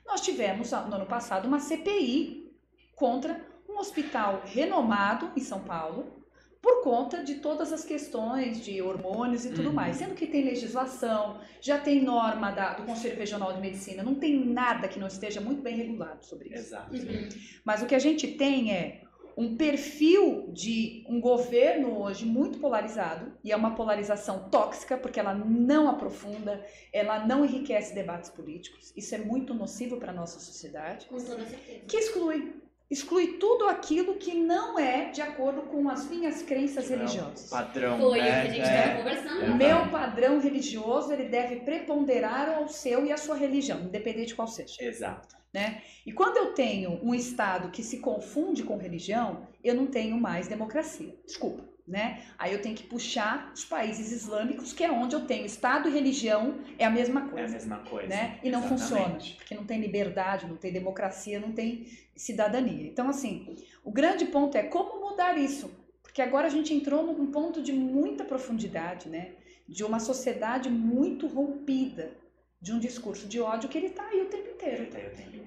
Nós tivemos no ano passado uma CPI contra um hospital renomado em São Paulo por conta de todas as questões de hormônios e tudo mais. Sendo que tem legislação, já tem norma do Conselho Regional de Medicina, não tem nada que não esteja muito bem regulado sobre isso. Exato. Mas o que a gente tem é um perfil de um governo hoje muito polarizado, e é uma polarização tóxica, porque ela não aprofunda, ela não enriquece debates políticos, isso é muito nocivo para a nossa sociedade, Com toda certeza. que exclui tudo aquilo que não é de acordo com as minhas crenças religiosas. Padrão, Foi o que né? a gente estava conversando. O meu padrão religioso, ele deve preponderar ao seu e à sua religião, independente de qual seja. Exato. Né? E quando eu tenho um Estado que se confunde com religião, eu não tenho mais democracia. Desculpa, né? Aí eu tenho que puxar os países islâmicos, que é onde eu tenho Estado e religião, é a mesma coisa. É a mesma coisa. Né? E não Exatamente. funciona, porque não tem liberdade, não tem democracia, não tem cidadania. Então, assim, o grande ponto é como mudar isso. Porque agora a gente entrou num ponto de muita profundidade, né? De uma sociedade muito rompida, de um discurso de ódio que ele está aí o tempo inteiro.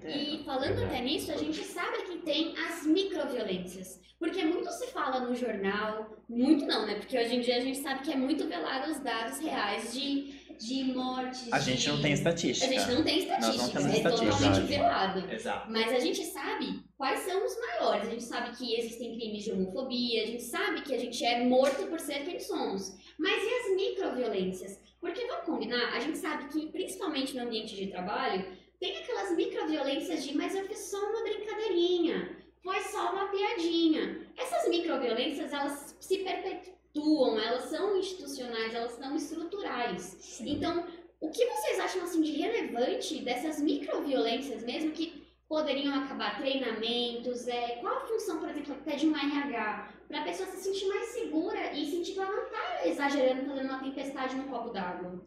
E falando até nisso, a gente sabe que tem as microviolências. Porque muito se fala no jornal, muito não, né? Porque hoje em dia a gente sabe que é muito velado os dados reais de mortes. A gente não tem estatística. A gente não tem estatística, Nós não temos é estatística. totalmente velado. Exato. Mas a gente sabe quais são os maiores. A gente sabe que existem crimes de homofobia, a gente sabe que a gente é morto por ser quem somos. Mas e as microviolências? Porque, vamos combinar, a gente sabe que, principalmente no ambiente de trabalho, tem aquelas microviolências de, mas eu fiz só uma brincadeirinha, foi só uma piadinha. Essas microviolências, elas se perpetuam, elas são institucionais, elas são estruturais. Sim. Então, o que vocês acham, assim, de relevante dessas microviolências mesmo, que poderiam acabar treinamentos, qual a função, por exemplo, até de um RH, para a pessoa se sentir mais segura e sentir que ela não está exagerando, fazendo uma tempestade no copo d'água?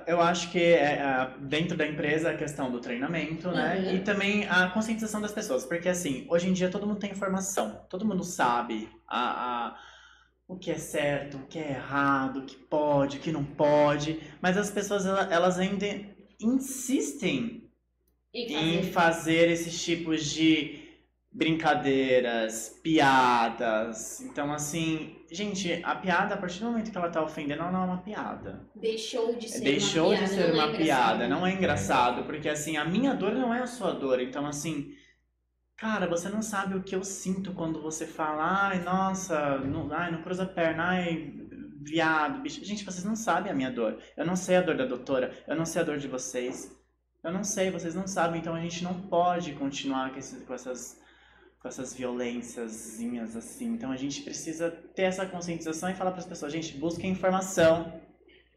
Eu acho que dentro da empresa a questão do treinamento, né? Uhum. E também a conscientização das pessoas. Porque assim, hoje em dia todo mundo tem informação. Todo mundo sabe o que é certo, o que é errado, o que pode, o que não pode. Mas as pessoas, elas ainda insistem em fazer esses tipos de brincadeiras, piadas. Então, assim, gente, a piada, a partir do momento que ela tá ofendendo, ela não é uma piada. Deixou de ser uma piada, não é engraçado, porque assim, a minha dor não é a sua dor. Então, assim, cara, você não sabe o que eu sinto quando você fala, ai, nossa, não cruza a perna, ai, viado, bicho. Gente, vocês não sabem a minha dor. Eu não sei a dor da doutora, eu não sei a dor de vocês. Eu não sei, vocês não sabem, então a gente não pode continuar com essas violênciazinhas assim. Então a gente precisa ter essa conscientização e falar para as pessoas, gente, busquem informação.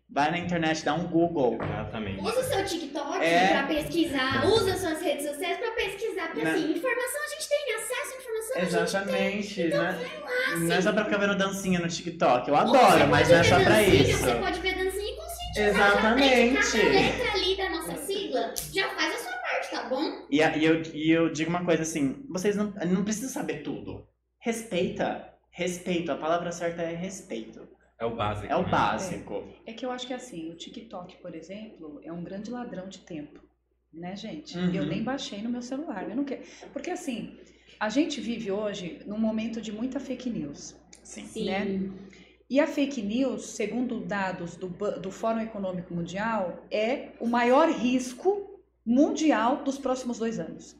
Vai na internet, dá um Google. Exatamente. Usa o seu TikTok pra pesquisar, usa suas redes sociais pra pesquisar, porque assim, informação a gente tem, acesso à informação a gente Exatamente, tem. Então, né? vai lá, assim. Não é só pra ficar vendo dancinha no TikTok. Eu Ou adoro, você mas pode não é ver só pra dancinha, isso. Você pode ver dancinha e conscientizar. Exatamente. Cada letra ali da nossa sigla já faz a sua parte, tá bom? E eu digo uma coisa assim, vocês não precisam saber tudo. Respeita. Respeito. A palavra certa é respeito. É o básico. É o né? básico. É que eu acho que assim, o TikTok, por exemplo, é um grande ladrão de tempo, né, gente? Uhum. Eu nem baixei no meu celular, eu não quero. Porque assim, a gente vive hoje num momento de muita fake news, Sim. né? E a fake news, segundo dados do Fórum Econômico Mundial, é o maior risco mundial dos próximos 2 anos.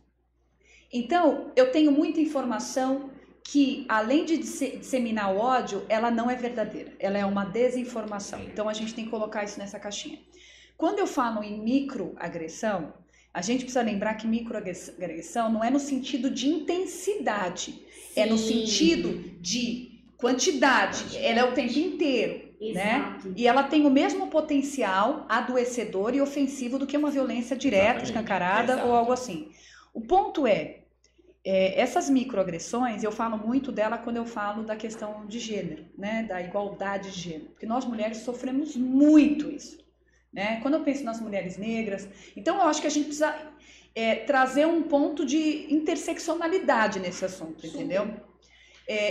Então, eu tenho muita informação que, além de disseminar o ódio, ela não é verdadeira, ela é uma desinformação. Então a gente tem que colocar isso nessa caixinha. Quando eu falo em microagressão, a gente precisa lembrar que microagressão não é no sentido de intensidade, é no sentido de quantidade, ela é o tempo inteiro, né? E ela tem o mesmo potencial adoecedor e ofensivo do que uma violência direta, escancarada ou algo assim. O ponto essas microagressões, eu falo muito dela quando eu falo da questão de gênero, né, da igualdade de gênero, porque nós mulheres sofremos muito isso, né, quando eu penso nas mulheres negras, então eu acho que a gente precisa trazer um ponto de interseccionalidade nesse assunto, entendeu?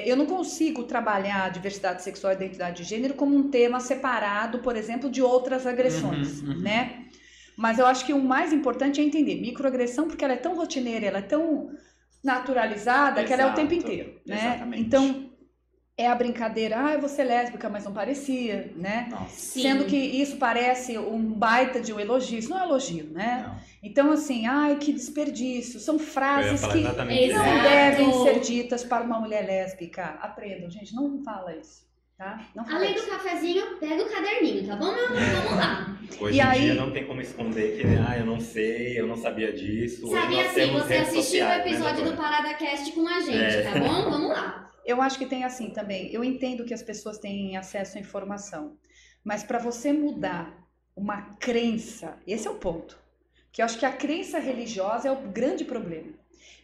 Eu não consigo trabalhar a diversidade sexual e identidade de gênero como um tema separado, por exemplo, de outras agressões, né, mas eu acho que o mais importante é entender microagressão, porque ela é tão rotineira, ela é tão naturalizada, que ela é o tempo inteiro, né? Exatamente. Então, é a brincadeira, eu vou ser lésbica, mas não parecia, né? Nossa. Sim. Sendo que isso parece um baita de um elogio, isso não é elogio, né? Não. Então, assim, que desperdício, são Eu ia frases falar que exatamente isso. não Exato. devem ser ditas para uma mulher lésbica. Aprendam, gente, não fala isso, tá? Não fala Além do isso. cafezinho, pega o caderninho, tá bom, meu amor? Vamos lá. Hoje E em aí- dia não tem como esconder que, eu não sei, eu não sabia disso. Hoje Sabia nós sim, temos você redes assistiu o sociais, né, episódio do doutora? Parada Cast com a gente, tá bom? Vamos lá. Eu acho que tem assim também. Eu entendo que as pessoas têm acesso à informação, mas para você mudar uma crença, esse é o ponto. Que eu acho que a crença religiosa é o grande problema.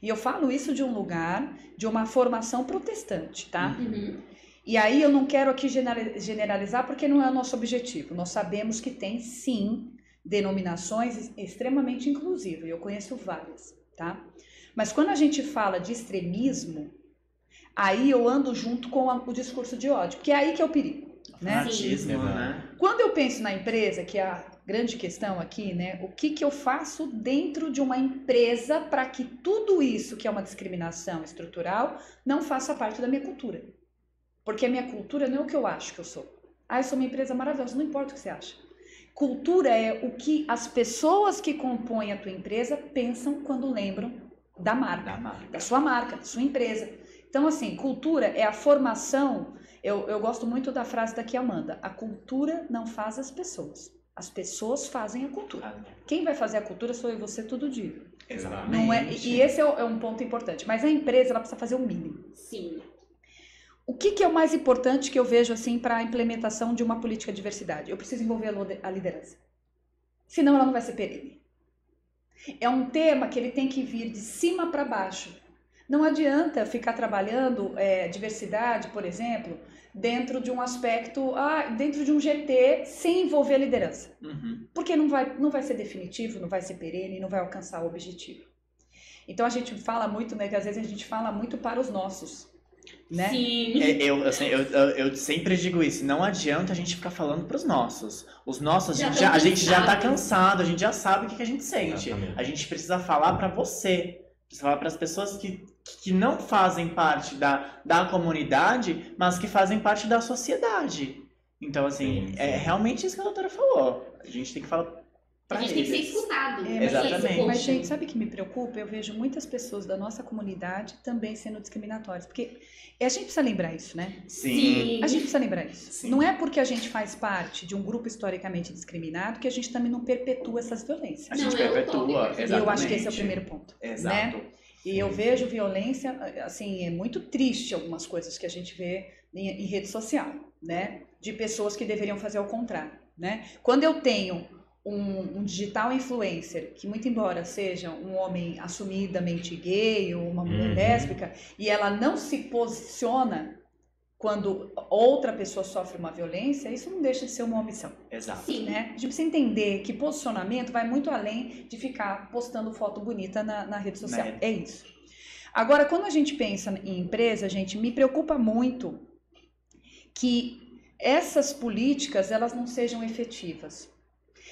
E eu falo isso de um lugar, de uma formação protestante, tá? Uhum. E aí eu não quero aqui generalizar porque não é o nosso objetivo. Nós sabemos que tem sim denominações extremamente inclusivas. Eu conheço várias, tá? Mas quando a gente fala de extremismo, aí eu ando junto com o discurso de ódio, porque é aí que é o perigo, né? Fanatismo, Sim. né? Quando eu penso na empresa, que é a grande questão aqui, né? O que eu faço dentro de uma empresa para que tudo isso que é uma discriminação estrutural não faça parte da minha cultura? Porque a minha cultura não é o que eu acho que eu sou. Eu sou uma empresa maravilhosa, não importa o que você acha. Cultura é o que as pessoas que compõem a tua empresa pensam quando lembram da marca, Da marca. da sua marca, da sua empresa. Então, assim, cultura é a formação. Eu gosto muito da frase daqui, Amanda. A cultura não faz as pessoas fazem a cultura. Quem vai fazer a cultura sou eu e você todo dia. Exatamente. Não é, e esse é um ponto importante. Mas a empresa ela precisa fazer o mínimo. Sim. O que é o mais importante que eu vejo assim para a implementação de uma política de diversidade? Eu preciso envolver a liderança. Senão ela não vai ser perene. É um tema que ele tem que vir de cima para baixo. Não adianta ficar trabalhando diversidade, por exemplo, dentro de um aspecto, dentro de um GT, sem envolver a liderança. Uhum. Porque não vai ser definitivo, não vai ser perene, não vai alcançar o objetivo. Então a gente fala muito, né, que às vezes a gente fala muito para os nossos, né? Sim. Eu sempre digo isso, não adianta a gente ficar falando pros nossos. Os nossos, a gente já tá cansados. cansado, a gente já sabe o que a gente sente. Exatamente. A gente precisa falar pra você, precisa falar pras pessoas que não fazem parte da comunidade, mas que fazem parte da sociedade. Então, assim, Sim, sim. é realmente isso que a doutora falou. A gente tem que falar pra A gente tem que ser eles. escutado. Mas, Exatamente. mas, gente, sabe o que me preocupa? Eu vejo muitas pessoas da nossa comunidade também sendo discriminatórias. Porque a gente precisa lembrar isso, né? Sim. A gente precisa lembrar isso. Sim. Não é porque a gente faz parte de um grupo historicamente discriminado que a gente também não perpetua essas violências. A gente Não, é perpetua, utópico. exatamente. E eu acho que esse é o primeiro ponto. Exato. E eu vejo violência, assim, é muito triste algumas coisas que a gente vê em rede social, né? De pessoas que deveriam fazer o contrário, né? Quando eu tenho um digital influencer, que muito embora seja um homem assumidamente gay ou uma mulher Uhum. lésbica, e ela não se posiciona quando outra pessoa sofre uma violência, isso não deixa de ser uma omissão. Exato. Sim. Né? A gente precisa entender que posicionamento vai muito além de ficar postando foto bonita na rede social. Né? É isso. Agora, quando a gente pensa em empresa, gente, me preocupa muito que essas políticas elas não sejam efetivas.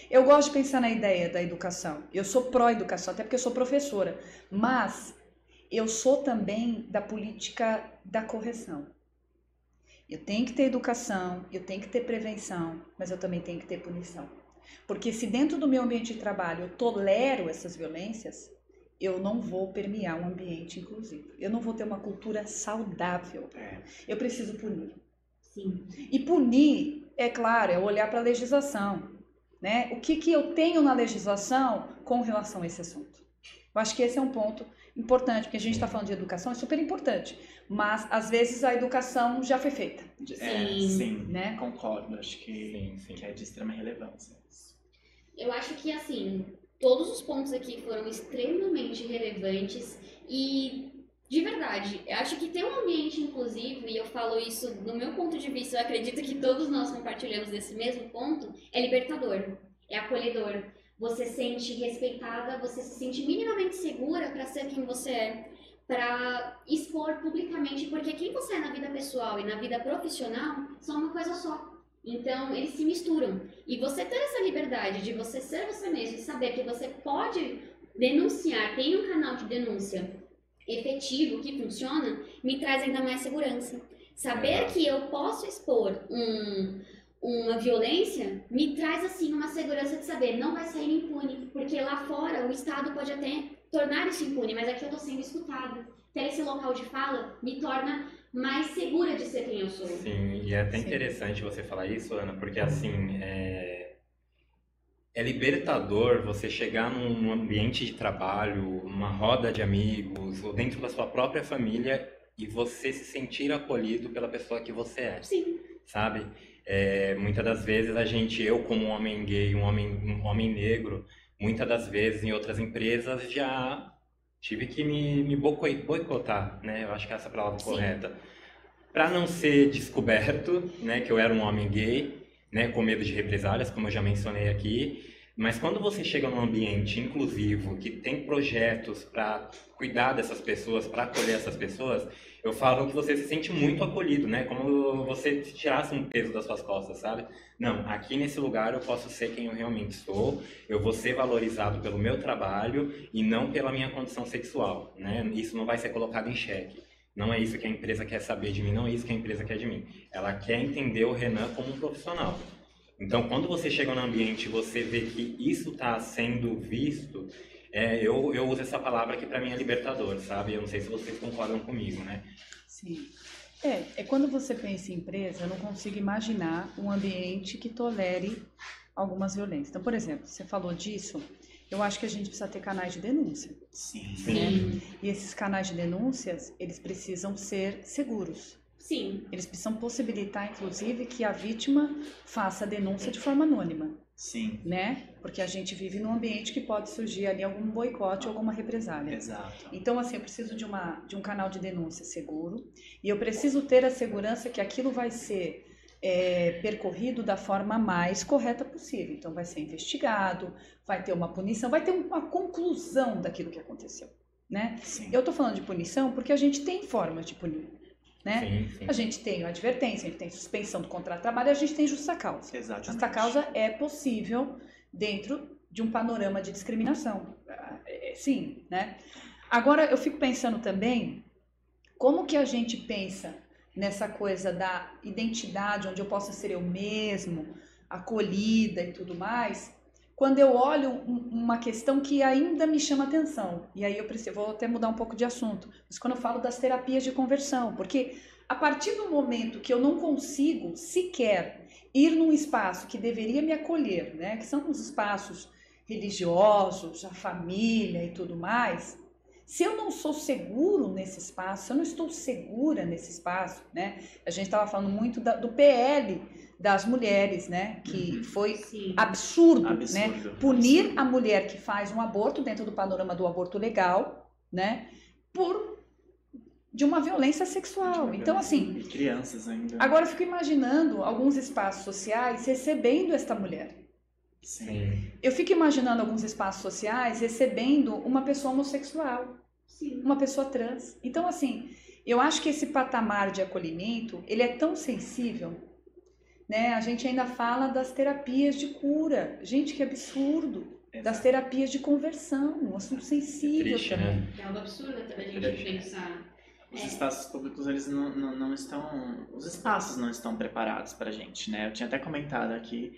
Eu gosto de pensar na ideia da educação. Eu sou pró-educação, até porque eu sou professora. Mas eu sou também da política da correção. Eu tenho que ter educação, eu tenho que ter prevenção, mas eu também tenho que ter punição. Porque se dentro do meu ambiente de trabalho eu tolero essas violências, eu não vou permear um ambiente inclusivo. Eu não vou ter uma cultura saudável. É. Eu preciso punir. Sim. E punir, é claro, é olhar para a legislação. Né? O que eu tenho na legislação com relação a esse assunto? Eu acho que esse é um ponto importante, porque a gente está falando de educação, é super importante. Mas, às vezes, a educação já foi feita. Sim, Né? concordo. Acho que, Sim. que é de extrema relevância. Eu acho que, assim, todos os pontos aqui foram extremamente relevantes e, de verdade, eu acho que ter um ambiente inclusivo, e eu falo isso do meu ponto de vista, eu acredito que todos nós compartilhamos desse mesmo ponto, é libertador, é acolhedor. Você se sente respeitada, você se sente minimamente segura para ser quem você é, para expor publicamente, porque quem você é na vida pessoal e na vida profissional são uma coisa só. Então, eles se misturam. E você ter essa liberdade de você ser você mesmo, de saber que você pode denunciar, tem um canal de denúncia efetivo que funciona, me traz ainda mais segurança. Saber que eu posso expor uma violência me traz, assim, uma segurança de saber, não vai sair impune, porque lá fora o Estado pode até tornar isso impune, mas aqui eu tô sendo escutada. Ter esse local de fala me torna mais segura de ser quem eu sou. Sim, e é até interessante você falar isso, Ana, porque assim, é libertador você chegar num ambiente de trabalho, numa roda de amigos, ou dentro da sua própria família e você se sentir acolhido pela pessoa que você é, Sim. sabe? Muitas das vezes eu como um homem gay, um homem negro, muitas das vezes em outras empresas já tive que me boicotar, né? Eu acho que essa é a palavra correta. Para não ser descoberto, né, que eu era um homem gay, né, com medo de represálias, como eu já mencionei aqui. Mas quando você chega num ambiente inclusivo, que tem projetos para cuidar dessas pessoas, para acolher essas pessoas, eu falo que você se sente muito acolhido, né? Como você tirasse um peso das suas costas, sabe? Não, aqui nesse lugar eu posso ser quem eu realmente sou, eu vou ser valorizado pelo meu trabalho e não pela minha condição sexual, né? Isso não vai ser colocado em xeque. Não é isso que a empresa quer saber de mim, não é isso que a empresa quer de mim. Ela quer entender o Renan como um profissional. Então, quando você chega no ambiente e você vê que isso está sendo visto, eu uso essa palavra que para mim é libertador, sabe? Eu não sei se vocês concordam comigo, né? Sim. Quando você pensa em empresa, eu não consigo imaginar um ambiente que tolere algumas violências. Então, por exemplo, você falou disso, eu acho que a gente precisa ter canais de denúncia. Sim. Né? E esses canais de denúncias, eles precisam ser seguros. Sim. Eles precisam possibilitar, inclusive, que a vítima faça a denúncia de forma anônima. Sim. Né? Porque a gente vive num ambiente que pode surgir ali algum boicote ou alguma represália. Exato. Então, assim, eu preciso de um canal de denúncia seguro e eu preciso ter a segurança que aquilo vai ser percorrido da forma mais correta possível. Então, vai ser investigado, vai ter uma punição, vai ter uma conclusão daquilo que aconteceu. Né? Sim. Eu estou falando de punição porque a gente tem formas de punir. Né? Sim. A gente tem advertência, a gente tem suspensão do contrato de trabalho, a gente tem justa causa. Exatamente. Justa causa é possível dentro de um panorama de discriminação. Sim, né? Agora, eu fico pensando também como que a gente pensa nessa coisa da identidade, onde eu possa ser eu mesmo, acolhida e tudo mais, quando eu olho uma questão que ainda me chama atenção, e aí vou até mudar um pouco de assunto, mas quando eu falo das terapias de conversão, porque a partir do momento que eu não consigo sequer ir num espaço que deveria me acolher, né, que são os espaços religiosos, a família e tudo mais, se eu não sou seguro nesse espaço, se eu não estou segura nesse espaço, né, a gente estava falando muito do PL das mulheres, né, que foi absurdo, né, punir a mulher que faz um aborto dentro do panorama do aborto legal, né, de uma violência sexual. Então, assim, crianças ainda. Agora eu fico imaginando alguns espaços sociais recebendo esta mulher. Sim. Eu fico imaginando alguns espaços sociais recebendo uma pessoa homossexual, Sim. uma pessoa trans. Então, assim, eu acho que esse patamar de acolhimento, ele é tão sensível, né? A gente ainda fala das terapias de cura. Gente, que absurdo. Exato. Das terapias de conversão, um assunto sensível triste, também. né? É algo absurdo também a gente pensar. Os espaços públicos, eles não estão... Os espaços não estão preparados pra gente, né? Eu tinha até comentado aqui,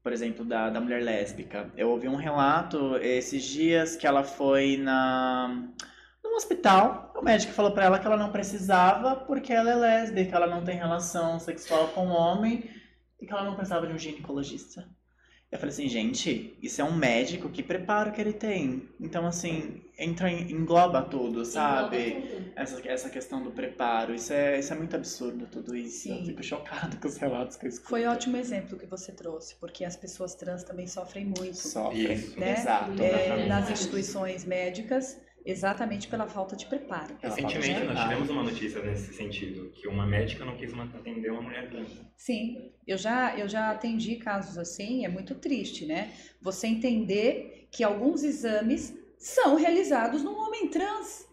por exemplo, da mulher lésbica. Eu ouvi um relato esses dias que ela foi num hospital. O médico falou pra ela que ela não precisava porque ela é lésbica, ela não tem relação sexual com homem e que ela não precisava de um ginecologista. Eu falei assim, gente, isso é um médico, que preparo que ele tem. Então, assim, engloba tudo, sabe? Engloba tudo. Essa questão do preparo, isso é muito absurdo, tudo isso. Sim. Eu fico chocado com os relatos que eu escuto. Foi ótimo exemplo que você trouxe, porque as pessoas trans também sofrem muito. Sofrem, Isso. Né? exato. Nas instituições médicas, exatamente pela falta de preparo. Recentemente Ela nós fala, tivemos uma notícia nesse sentido, que uma médica não quis atender uma mulher trans. Sim, eu já atendi casos assim, é muito triste, né? Você entender que alguns exames são realizados num homem trans,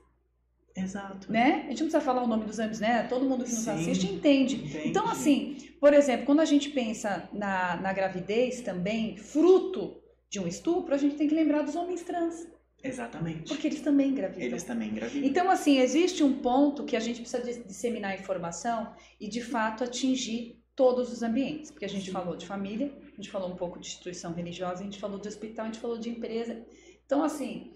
Exato. né? A gente não precisa falar o nome dos exames, né? Todo mundo que nos Sim, assiste entende. entendi. Então, assim, por exemplo, quando a gente pensa na gravidez também, fruto de um estupro, a gente tem que lembrar dos homens trans. Exatamente. Porque eles também engravidam. Eles também engravidam. Então, assim, existe um ponto que a gente precisa disseminar informação e, de fato, atingir todos os ambientes. Porque a gente falou de família, a gente falou um pouco de instituição religiosa, a gente falou de hospital, a gente falou de empresa. Então, assim,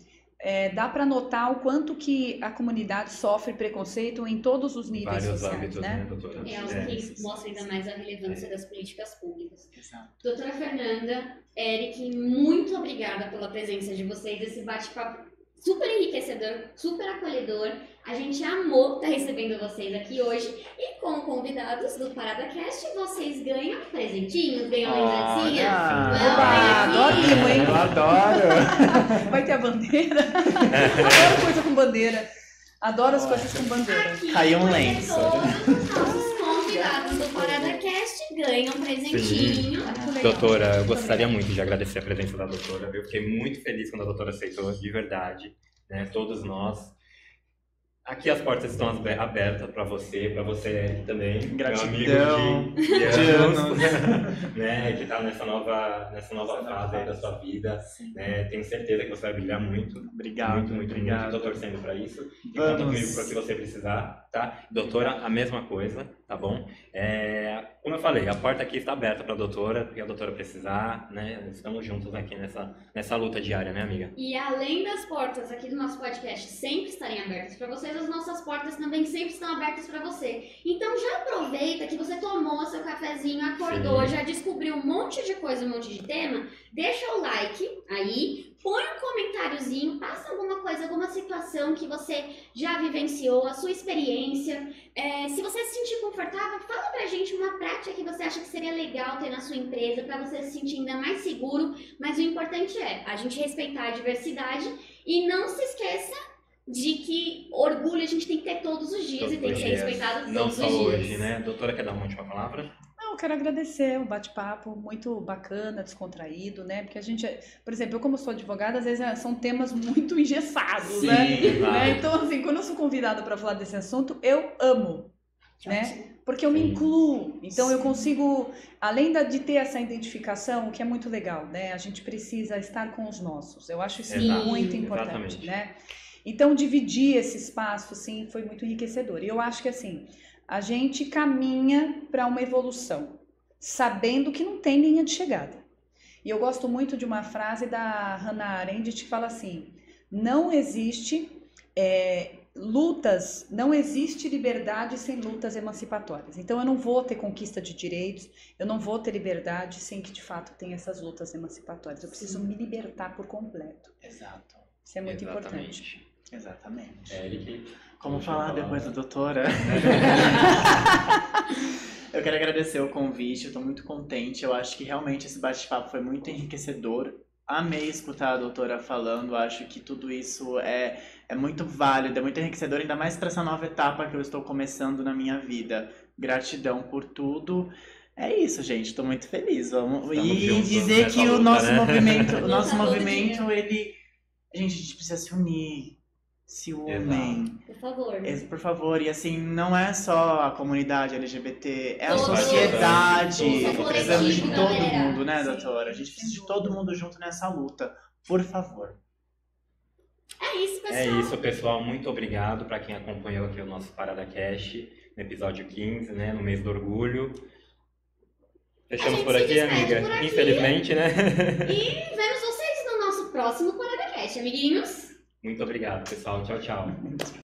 dá para notar o quanto que a comunidade sofre preconceito em todos os níveis Vários sociais, âmbitos, né? doutora? É algo que mostra ainda mais a relevância das políticas públicas. Exato. Doutora Fernanda, Eric, muito obrigada pela presença de vocês, esse bate-papo super enriquecedor, super acolhedor. A gente amou estar recebendo vocês aqui hoje. E com convidados do ParadaCast, vocês ganham presentinhos, ganham lembrancinha. Oba, adorinho, hein? Eu adoro! Vai ter a bandeira. Adoro coisa com bandeira. Adoro as coisas com bandeira. Aqui, Caiu um porque lenço. todos os nossos convidados do ParadaCast ganham presentinho. Muito legal. Doutora, eu gostaria muito de agradecer a presença da doutora. Eu fiquei muito feliz quando a doutora aceitou, de verdade, né? Todos nós. Aqui as portas estão abertas para você também. Gratidão. Meu amigo de anos, né? Que está nessa nova fase aí da sua vida. Né? Tenho certeza que você vai brilhar muito. Obrigado. Muito. Obrigado. Estou torcendo para isso. E Vamos. conta comigo para o que você precisar, tá? Doutora, a mesma coisa, tá bom? Como eu falei, a porta aqui está aberta para a doutora, porque a doutora precisar, né? Estamos juntos aqui nessa luta diária, né, amiga? E além das portas aqui do nosso podcast sempre estarem abertas para vocês, as nossas portas também sempre estão abertas para você. Então já aproveita que você tomou seu cafezinho, acordou, Sim. já descobriu um monte de coisa, um monte de tema. Deixa o like aí, põe um comentáriozinho, passa alguma coisa, alguma situação que você já vivenciou, a sua experiência. Se você se sentir confortável, fala pra gente uma prática que você acha que seria legal ter na sua empresa para você se sentir ainda mais seguro. Mas o importante é a gente respeitar a diversidade e não se esqueça de que orgulho a gente tem que ter todos os dias e tem que ser respeitado Não todos só os dias. hoje, né? Doutora, quer dar uma última palavra? Não, eu quero agradecer o bate-papo, muito bacana, descontraído, né? Porque a gente, por exemplo, eu como sou advogada, às vezes são temas muito engessados, Sim, né? vai. Então, assim, quando eu sou convidada para falar desse assunto, eu amo, né? Porque eu me Sim. incluo, então eu Sim. consigo, além de ter essa identificação, o que é muito legal, né? A gente precisa estar com os nossos. Eu acho isso Exato. muito importante, Exatamente. né? Então, dividir esse espaço, assim, foi muito enriquecedor. E eu acho que, assim, a gente caminha para uma evolução, sabendo que não tem linha de chegada. E eu gosto muito de uma frase da Hannah Arendt que fala assim: não existe não existe liberdade sem lutas emancipatórias. Então eu não vou ter conquista de direitos, eu não vou ter liberdade sem que de fato tenha essas lutas emancipatórias. Eu preciso me libertar por completo. Exato. Isso é muito importante. Exatamente. Eric, Como última falar palavra. depois da doutora? Eu quero agradecer o convite, eu tô muito contente. Eu acho que realmente esse bate-papo foi muito enriquecedor. Amei escutar a doutora falando, acho que tudo isso é muito válido, é muito enriquecedor, ainda mais para essa nova etapa que eu estou começando na minha vida. Gratidão por tudo. É isso, gente, estou muito feliz. Estamos E juntos dizer nessa que o luta, nosso né? movimento, o Luta nosso todo movimento, ele... Gente, a gente precisa se unir. Se unem. Por favor. Por favor, e assim, não é só a comunidade LGBT, é a Todos. sociedade. Todos. Precisamos de Coletivo, todo galera. mundo, né, Sim, doutora? A gente sem precisa de dúvida. todo mundo junto nessa luta. Por favor. É isso, pessoal. É isso, pessoal. Muito obrigado para quem acompanhou aqui o nosso ParadaCast, no episódio 15, né, no mês do orgulho. Fechamos gente por se aqui, despede amiga. por aqui. Infelizmente, né? E vemos vocês no nosso próximo ParadaCast, amiguinhos. Muito obrigado, pessoal. Tchau, tchau.